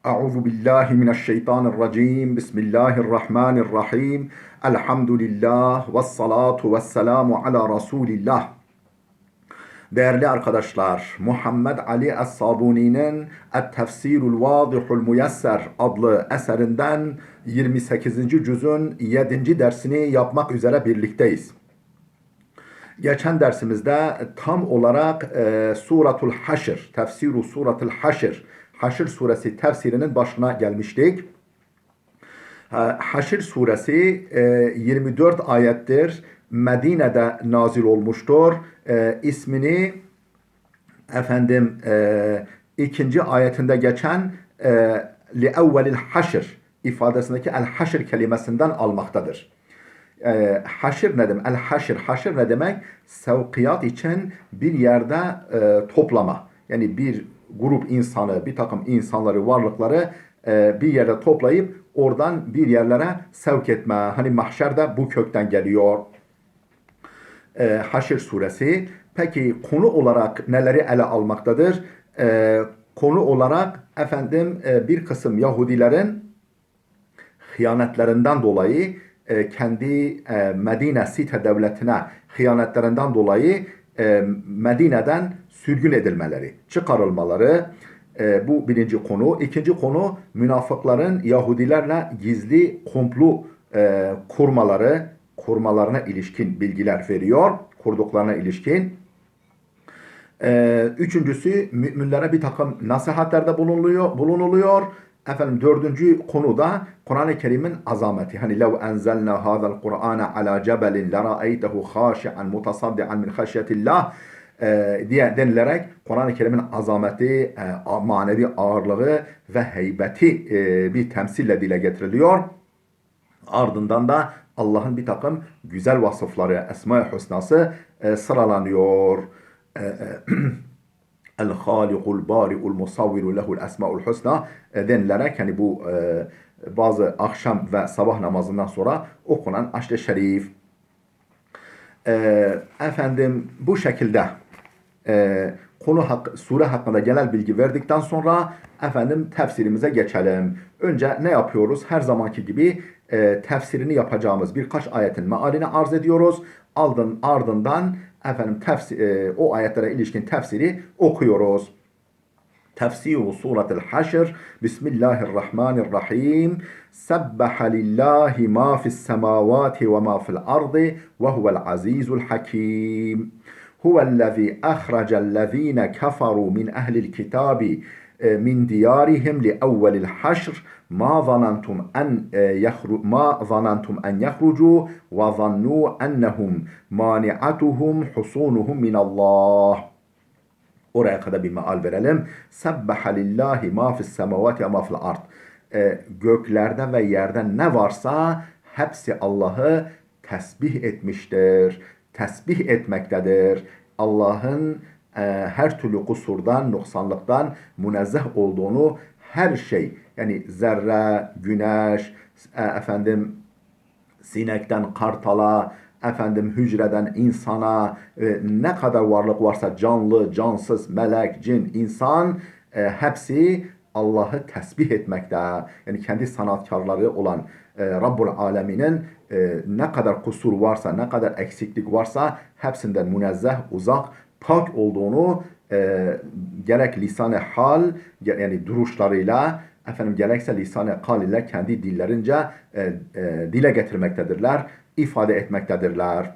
Euzu billahi mineşşeytanirracim. Bismillahirrahmanirrahim. Elhamdülillah ve salatu ve selamu ala Resulillah. Değerli arkadaşlar, Muhammed Ali Es-Sabuni'nin Et-Tefsirul Vadihul Muyesser adlı eserinden 28. cüzün 7. dersini yapmak üzere birlikteyiz. Geçen dersimizde tam olarak Suratul Haşr, Tefsiru Suratul Haşr, Haşr suresi tefsirinin başına gelmiştik. Haşr suresi 24 ayettir. Medine'de nazil olmuştur. İsmini ikinci ayetinde geçen li'evvelil haşr ifadesindeki el haşr kelimesinden almaktadır. Haşr ne demek? El haşr, haşr ne demek? Sevkiyat için bir yerde toplama. Yani bir grup insanı, bir takım insanları, varlıkları bir yerde toplayıp oradan bir yerlere sevk etme. Hani mahşer de bu kökten geliyor. Haşr suresi. Peki konu olarak neleri ele almaktadır? Konu olarak bir kısım Yahudilerin hıyanetlerinden dolayı kendi Medine Site devletine hıyanetlerinden dolayı Medine'den sürgün edilmeleri, çıkarılmaları, bu birinci konu. İkinci konu münafıkların Yahudilerle gizli komplo kurmalarına ilişkin bilgiler veriyor, kurduklarına ilişkin. Üçüncüsü müminlere bir takım nasihatlerde bulunuluyor. Dördüncü konuda Kur'an-ı Kerim'in azameti. Hani lev enzelna hadal Kur'ana ala cebelin lera'eytehu haşi'an mutasaddian min haşyetillah diye denilerek Kur'an-ı Kerim'in azameti, manevi ağırlığı ve heybeti bir temsille dile getiriliyor. Ardından da Allah'ın bir takım güzel vasıfları, Esma-i Hüsnası sıralanıyor. El-Halikul Bari'ul Musavviru lehul Esma'ul Hüsna denilerek hani bu bazı akşam ve sabah namazından sonra okunan Aşr-ı Şerif. Bu şekilde sure hakkında genel bilgi verdikten sonra tefsirimize geçelim. Önce ne yapıyoruz? Her zamanki gibi tefsirini yapacağımız birkaç ayetin mealini arz ediyoruz. Ardından o ayetlere ilişkin tefsiri okuyoruz. Tefsiru Suratul Haşr. Bismillahirrahmanirrahim. Sebbaha lillahi ma fis semavati ve ma fil ardı ve huvel azizul hakim. Huvellezî ahracellezîne keferû min ehlil kitâbi min diyarihim li evvelil haşr ma zanantum en yahrucu ve zannu ennehum mani'atuhum husunuhum min Allah. Oraya kadar bir meal verelim. Sebbaha lillahi ma fis semavati ve ma fil ard. Göklerde ve yerde ne varsa hepsi Allah'ı tesbih etmiştir. Tesbih etmektedir. Allah'ın her türlü kusurdan, noksanlıktan münezzeh olduğunu, her şey, yani zerre, güneş, sinekten kartala, hücreden insana, ne kadar varlık varsa canlı, cansız, melek, cin, insan, hepsi Allah'ı tesbih etmekte. Yani kendi sanatkarları olan Rabbul Alemin'in ne kadar kusur varsa, ne kadar eksiklik varsa hepsinden münezzeh, uzak, pak olduğunu gerek lisan-ı hal, yani duruşlarıyla, gerekse lisan-ı kal ile kendi dillerince dile getirmektedirler, ifade etmektedirler.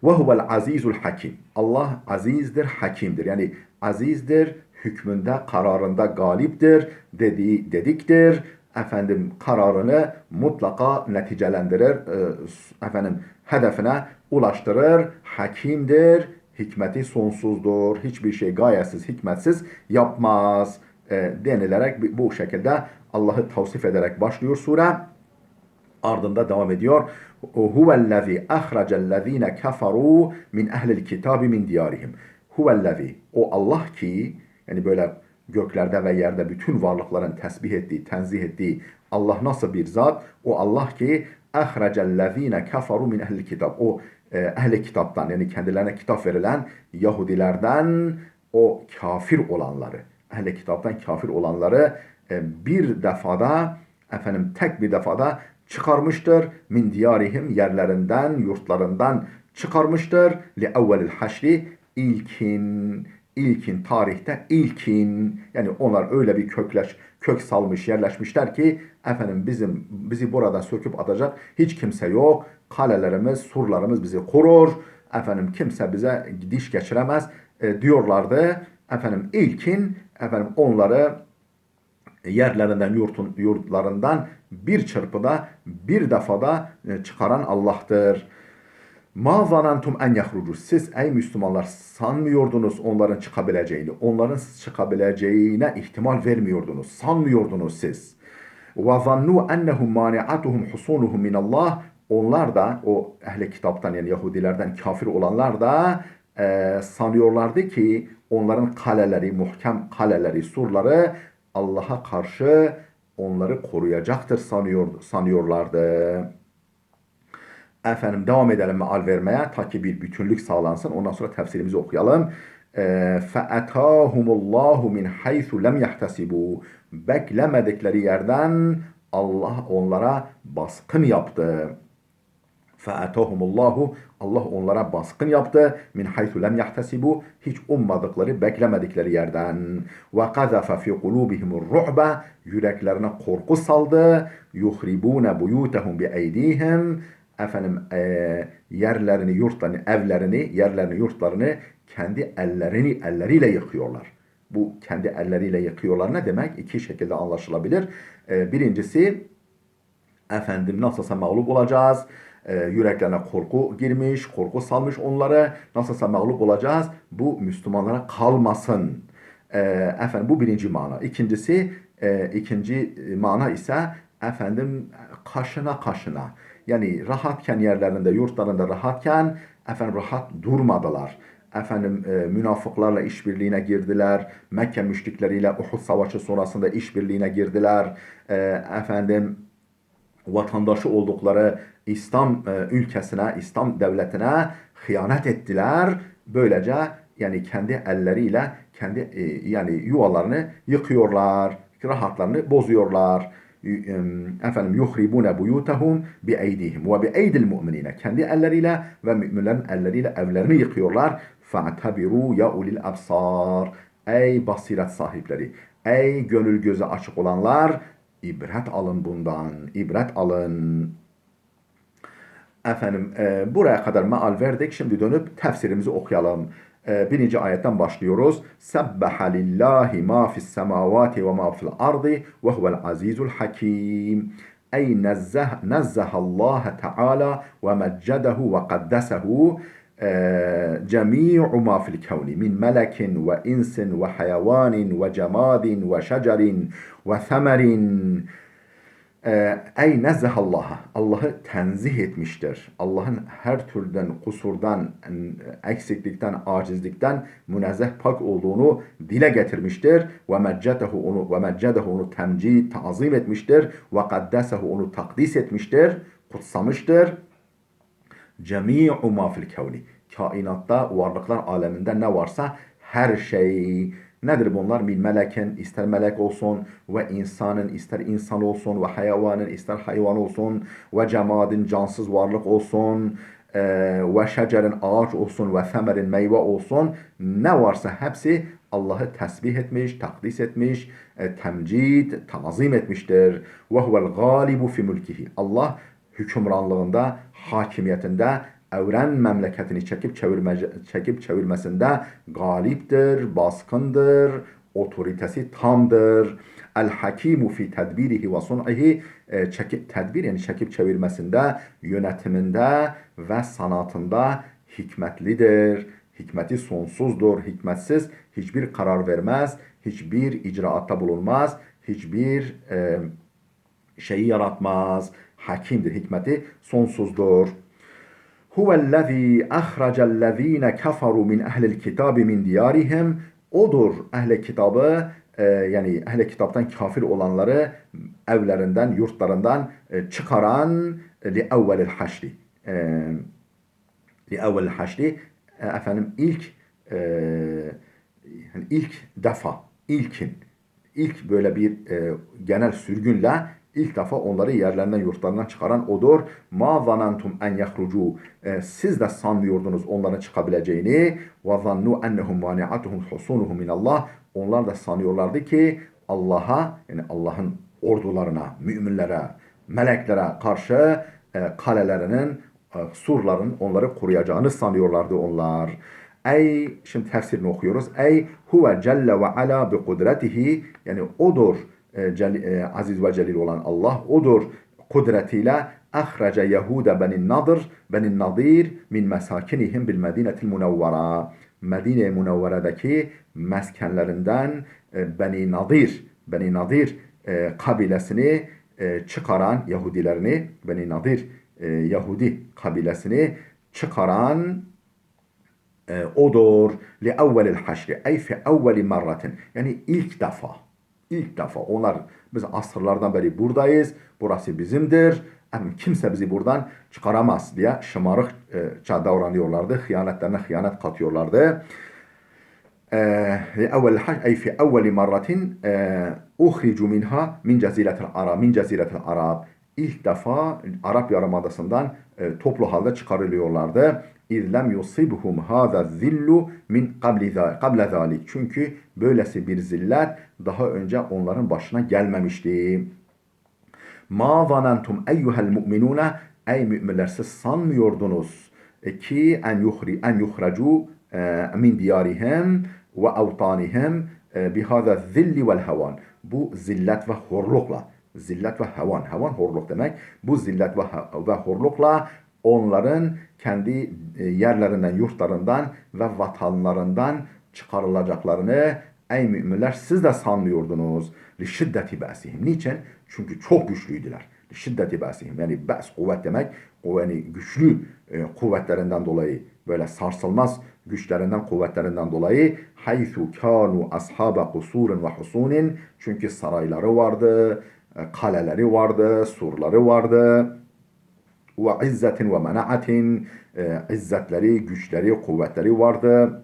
Ve huvel azizul hakim. Allah azizdir, hakimdir. Yani azizdir, hükmünde, kararında galiptir, dediktir. Kararını mutlaka neticelendirir, hedefine ulaştırır, hakimdir, hikmeti sonsuzdur, hiçbir şey gayesiz, hikmetsiz yapmaz denilerek bu şekilde Allah'ı tavsif ederek başlıyor sure. Ardında devam ediyor. Huvellezî ahracellezîne keferû min ehlil kitâbi min diyarihim. Huvellezî, o Allah ki, yani böyle göklerde ve yerde bütün varlıkların tesbih ettiği, tenzih ettiği Allah nasıl bir zat? O Allah ki ahracellezîne keferû min ehlil kitâb. O ehli kitaptan, yani kendilerine kitap verilen Yahudilerden o kafir olanları, ehli kitaptan kafir olanları bir defada tek bir defada çıkarmıştır. Min diyarihim yerlerinden, yurtlarından çıkarmıştır. Li evvelil haşri ilkin tarihte yani onlar öyle bir kök salmış yerleşmişler ki bizi buradan söküp atacak hiç kimse yok. Kalelerimiz, surlarımız bizi korur. Kimse bize diş geçiremez diyorlardı. Onları yerlerinden, yurtlarından bir çırpıda, bir defada çıkaran Allah'tır. Ma zanantum en yahrucu. Siz ey Müslümanlar sanmıyordunuz onların çıkabileceğini. Onların çıkabileceğine ihtimal vermiyordunuz. Sanmıyordunuz siz. Ve zannu ennehum mani'atuhum husunuhum minallah. Onlar da o ehli kitaptan yani Yahudilerden kafir olanlar da sanıyorlardı ki onların kaleleri, muhkem kaleleri, surları Allah'a karşı onları koruyacaktır sanıyorlardı. Devam edelim meal vermeye ta ki bir bütünlük sağlansın. Ondan sonra tefsirimizi okuyalım. فَاَتَاهُمُ اللّٰهُ مِنْ حَيْثُ لَمْ يَحْتَسِبُوا Beklemedikleri yerden Allah onlara baskın yaptı. فَاَتَاهُمُ اللّٰهُ Allah onlara baskın yaptı. مِنْ حَيْثُ لَمْ يَحْتَسِبُوا Hiç ummadıkları, beklemedikleri yerden. وَقَذَفَ فِي قُلُوبِهِمُ الرُّعْبَ Yüreklerine korku saldı. يُخْرِبُونَ بُيُوتَهُمْ بِاَيْد۪يهِمْ Yerlerini, yurtlarını kendi elleriyle yıkıyorlar. Bu kendi elleriyle yıkıyorlar ne demek? İki şekilde anlaşılabilir. Birincisi, nasılsa mağlup olacağız. Yüreklerine korku girmiş, korku salmış onları. Nasılsa mağlup olacağız. Bu Müslümanlara kalmasın. Bu birinci mana. İkinci mana ise kaşına. Yani rahatken yerlerinde, yurtlarında rahatken rahat durmadılar. Münafıklarla işbirliğine girdiler. Mekke müşrikleriyle Uhud Savaşı sonrasında işbirliğine girdiler. Vatandaşı oldukları İslam ülkesine, İslam devletine hıyanet ettiler. Böylece yani kendi elleriyle yani yuvalarını yıkıyorlar, rahatlarını bozuyorlar. Yuhribune buyutahum bi eydihim ve bi eydil mu'minine kendi elleriyle ve müminlerin elleriyle evlerini yıkıyorlar. Fa'tabiru ya ulil absar ey basiret sahipleri, ey gönül gözü açık olanlar, ibret alın bundan, ibret alın. Buraya kadar meal verdik. Şimdi dönüp tefsirimizi okuyalım. Birinci ayetten başlıyoruz. Sebbaha lillahi ma fis semavati ve ma fil ardı ve huvel azizul hakim. Ey nezzahallaha teala ve meccedehu ve kaddesehu cemi'u ma fil kevni min melekin ve insin ve hayvanin ve cemadin ve şecerin ve semerin. Ey nezzahallaha Allah'ı tenzih etmiştir. Allah'ın her türden kusurdan, eksiklikten, acizlikten münezzeh pak olduğunu dile getirmiştir. Ve meccedehu onu temcid, tazim etmiştir. Ve kaddesehu onu takdis etmiştir, kutsamıştır. Cemi'u ma fil kevni kainatta, varlıklar aleminde ne varsa her şey. Nedir bunlar? Min meleken, ister melek olsun, ve insanın, ister insan olsun, ve hayvanın, ister hayvan olsun, ve cemadin, cansız varlık olsun, ve şecerin, ağaç olsun, ve semerin, meyve olsun. Ne varsa hepsi Allah'ı tesbih etmiş, takdis etmiş, temcid, tazim etmiştir. Ve huvel galibu fi mülkihi. Allah hükümranlığında, hakimiyetinde, evren memleketini çekip çevirmesinde galiptir, baskındır, otoritesi tamdır. El hakimu fi tedbirihi ve sun'ihi tedbir yani çekip çevirmesinde, yönetiminde ve sanatında hikmetlidir. Hikmeti sonsuzdur. Hikmetsiz hiçbir karar vermez, hiçbir icraatta bulunmaz, hiçbir şeyi yaratmaz. Hakimdir. Hikmeti sonsuzdur. Huvellezî ahracellezîne keferu min ehlil kitabi min diyarihim. Odur ehli kitabı yani ehli kitaptan kafir olanları evlerinden, yurtlarından çıkaran li evvelil haşri. Li evvelil haşri ilk defa, ilk böyle bir genel sürgünle ilk defa onları yerlerinden yurtlarından çıkaran odur. Ma zanantum en yahrucu. Siz de sanmıyordunuz onların çıkabileceğini. Ve zannu ennehum mani'atuhum husunuhum minallah. Onlar da sanıyorlardı ki Allah'a, yani Allah'ın ordularına, müminlere, meleklere karşı kalelerinin, surların onları koruyacağını sanıyorlardı onlar. Ey, şimdi tefsirini okuyoruz. Ey huve celle ve ala bi kudretihi, yani odur aziz ve celil olan Allah, odur kudretiyle ahrece Yehude benin nadir min mesakinihim bil medinetil munevvera. Medine-i Munevvere'deki meskenlerinden Beni Nadir kabilesini çıkaran Yahudilerini, Beni Nadir Yahudi kabilesini çıkaran odur. Li evvelil haşri, ey fi evveli merratin. Yani ilk defa onlar, biz asırlardan beri buradayız, burası bizimdir, kimse bizi buradan çıkaramaz diye şımarıkça davranıyorlardı, hıyanetlerine hıyanet katıyorlardı. لأول الحج أي في أول مرة أخرجوا منها min ceziretil Arab. İlk defa Arap Yarımadası'ndan toplu halde çıkarılıyorlardı. İzlem yusibhum hâzâ zillu min kable zâlik. Çünkü böylesi bir zillet daha önce onların başına gelmemişti. Ma zanentum eyyuhel mu'minune, ey müminler, siz sanmıyordunuz ki en yuhracu min diyarihim ve avtanihim bihâzâ zilli vel hevan. Bu zillet ve horlukla, zillet ve hevan horluk demek. Bu zillet ve horlukla onların kendi yerlerinden, yurtlarından ve vatanlarından çıkarılacaklarını, ey müminler, siz de sanmıyordunuz. Li şiddeti ba'sihim. Niçin? Çünkü çok güçlüydüler. Li şiddeti ba'sihim. Yani ba's kuvvet demek. O yani güçlü kuvvetlerinden dolayı, böyle sarsılmaz güçlerinden, kuvvetlerinden dolayı, haythu kanu ashabe kusurun ve husunin, çünkü sarayları vardı, kaleleri vardı, surları vardı. Ve izzetin ve menaatin, izzetleri, güçleri, kuvvetleri vardı.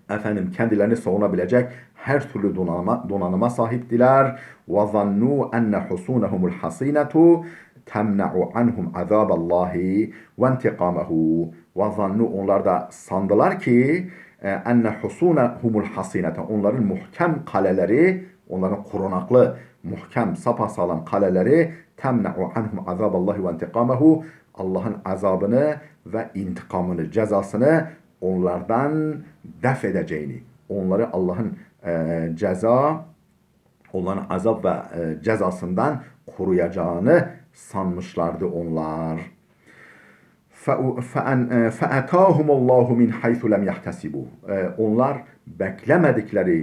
Efendim, kendilerini savunabilecek her türlü donanıma sahiptiler. Ve zannu enne husunahumul hasinetu temna'u anhum azaballahi ve intikamahu. Ve zannu, onlar da sandılar ki enne husunahumul hasinete, onların muhkem kaleleri, onların korunaklı, muhkem, sapasağlam kaleleri, temna'u anhum azaballahi ve intikamahu, Allah'ın azabını ve intikamını, cezasını onlardan def edeceğini, onları Allah'ın onların azap ve cezasından koruyacağını sanmışlardı onlar. فَاَتَاهُمُ اللّٰهُ مِنْ حَيْثُ لَمْ يَحْتَسِبُوا. Onlar beklemedikleri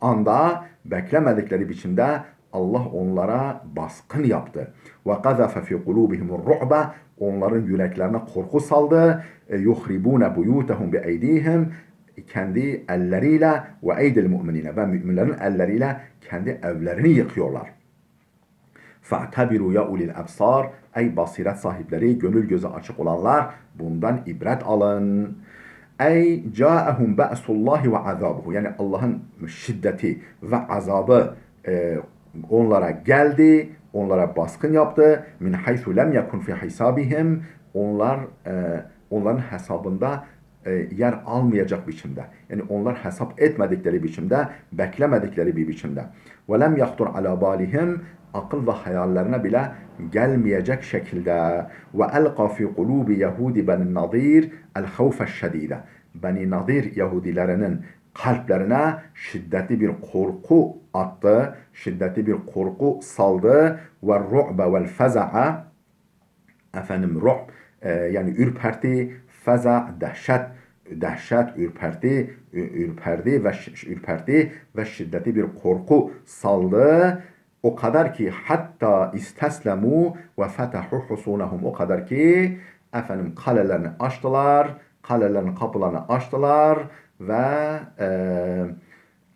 anda, beklemedikleri biçimde Allah onlara baskın yaptı. وَقَذَفَ فِي قُلُوبِهِمُ الرُّعْبَ. Onların yüreklerine korku saldı. يُخْرِبُونَ بُيُوتَهُمْ بِاَيْد۪يهِمْ. Kendi elleriyle ve eydil müminine, ve müminlerin elleriyle kendi evlerini yıkıyorlar. فَاَعْتَبِرُوا يَا اُلِي الْاَبْصَارِ. Ey basiret sahipleri, gönül gözü açık olanlar, bundan ibret alın. Ey ca'ehum ba'sullahi ve azabuhu. Yani Allah'ın şiddeti ve azabı onlara geldi, onlara baskın yaptı. Min haythu lem yakun fi hisabihim. Onların hesabında yer almayacak biçimde. Yani onlar hesap etmedikleri biçimde, beklemedikleri bir biçimde. Ve lem yahtur ala balihim. Akıl ve hayallerine bile gelmeyecek şekilde. Ve elqa fi kulubi Yahudi Beni Nadir el havfe şedide. Beni Nadir Yahudilerinin kalplerine şiddetli bir korku attı, şiddetli bir korku saldı. Ve ru'be vel feza'a, efendim ru'b yani ürperti, feza dehşet, ürperdi ve şiddetli bir korku saldı. O kadar ki hatta isteslemu ve fetahu husunahum, o kadar ki efendim kalelerini açtılar, kalelerin kapılarını açtılar ve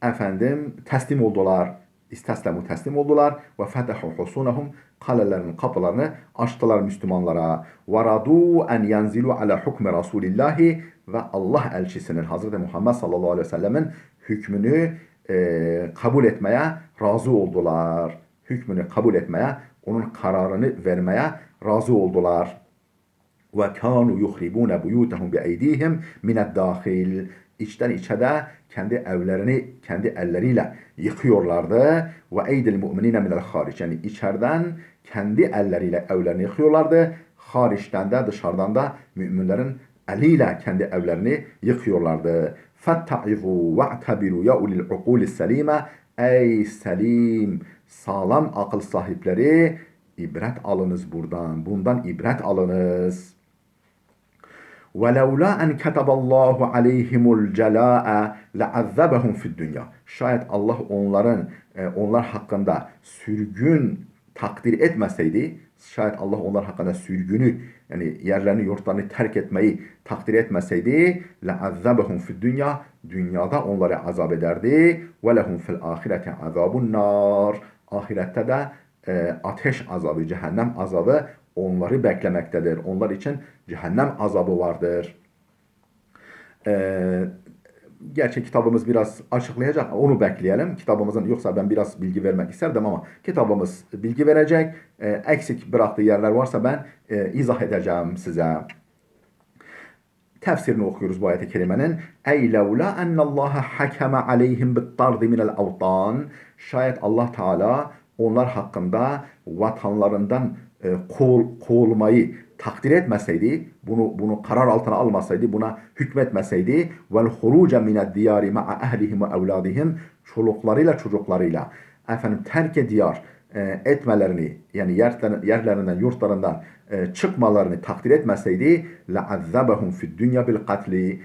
efendim teslim oldular. İsteslemu, teslim oldular. Ve fetahu husunahum, kalelerin kapılarını açtılar Müslümanlara. Ve radu en yenzilu ala hukmi Rasulillahi, ve Allah elçisinin, Hazreti Muhammed sallallahu aleyhi ve sellemin hükmünü kabul etmeye razı oldular. Hükmünü kabul etmeye, onun kararını vermeye razı oldular. وَكَانُوا يُخْرِبُونَ بُيُوتَهُمْ بِاَيْد۪يهِمْ مِنَ الدَّاخِلِ İçten içe de kendi evlerini kendi elleriyle yıkıyorlardı. وَاَيْدِ الْمُؤْمِنِينَ مِنَ الْخَارِجِ Yani içeriden kendi elleriyle evlerini yıkıyorlardı. Hariçten de dışarıdan da müminlerin eliyle kendi evlerini yıkıyorlardı. فَاتَّعِظُوا وَاَعْتَبِرُوا يَا اُلِي الْعُقُولِ السَّلِيمَ Ey selim, sağlam akıl sahipleri, ibret alınız buradan. Bundan ibret alınız. وَلَوْلَا أَنْ كَتَبَ اللّٰهُ عَلَيْهِمُ الْجَلَاءَ لَعَذَّبَهُمْ فِي الدُّنْيَا Şayet Allah onlar hakkında sürgün takdir etmeseydi, şayet Allah onlar hakkında sürgünü yani yerlerini yurtlarını terk etmeyi takdir etmeseydi لَعَذَّبَهُمْ فِي الدُّنْيَا Dünyada onları azap ederdi. وَلَهُمْ فِي الْآخِرَةِ عَذَابُ النَّارِ Ahirette de ateş azabı, cehennem azabı onları beklemektedir. Onlar için cehennem azabı vardır. Gerçi kitabımız biraz açıklayacak. Onu bekleyelim. Kitabımızın yoksa ben biraz bilgi vermek isterdim ama kitabımız bilgi verecek. Eksik bıraktığı yerler varsa ben izah edeceğim size. Tefsirini okuyoruz bu ayet-i kerimenin. Ey levla ennallaha hakeme aleyhim bit-tardi minel avtan. Şayet Allah Teala onlar hakkında vatanlarından kovulmayı takdir etmeseydi, bunu karar altına almasaydı, buna hükmetmeseydi vel huruca mined diyari ma'a ehlihim ve evladihim çoluklarıyla çocuklarıyla terk diyar etmelerini yani yerlerinden yurtlarından çıkmalarını takdir etmeseydi لَعَذَّبَهُمْ فِي الدُّنْيَا بِالْقَتْلِ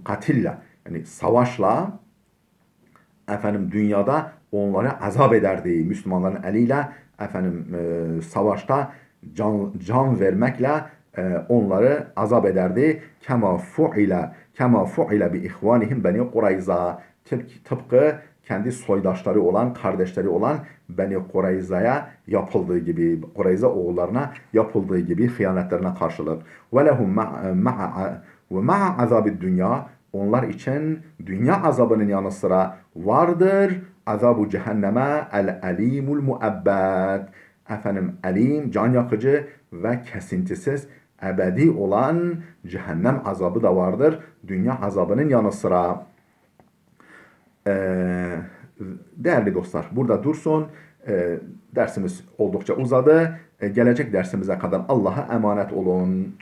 katille yani savaşla dünyada onları azap ederdi. Müslümanların eliyle savaşta can vermekle onları azap ederdi. Kema fu'ile bi ihvanihim Beni Kurayza tıpkı kendi soydaşları olan, kardeşleri olan Beni Kurayza'ya yapıldığı gibi, Kurayza oğullarına yapıldığı gibi hıyanetlerine karşılık. Ve lehum ma'a azabid dünya onlar için dünya azabının yanı sıra vardır azabu cehenneme el-alimul muabbad. Elim, can yakıcı ve kesintisiz ebedi olan cehennem azabı da vardır. Dünya azabının yanı sıra. Değerli dostlar, burada dursun. Dersimiz oldukça uzadı. Gelecek dersimize kadar Allah'a emanet olun.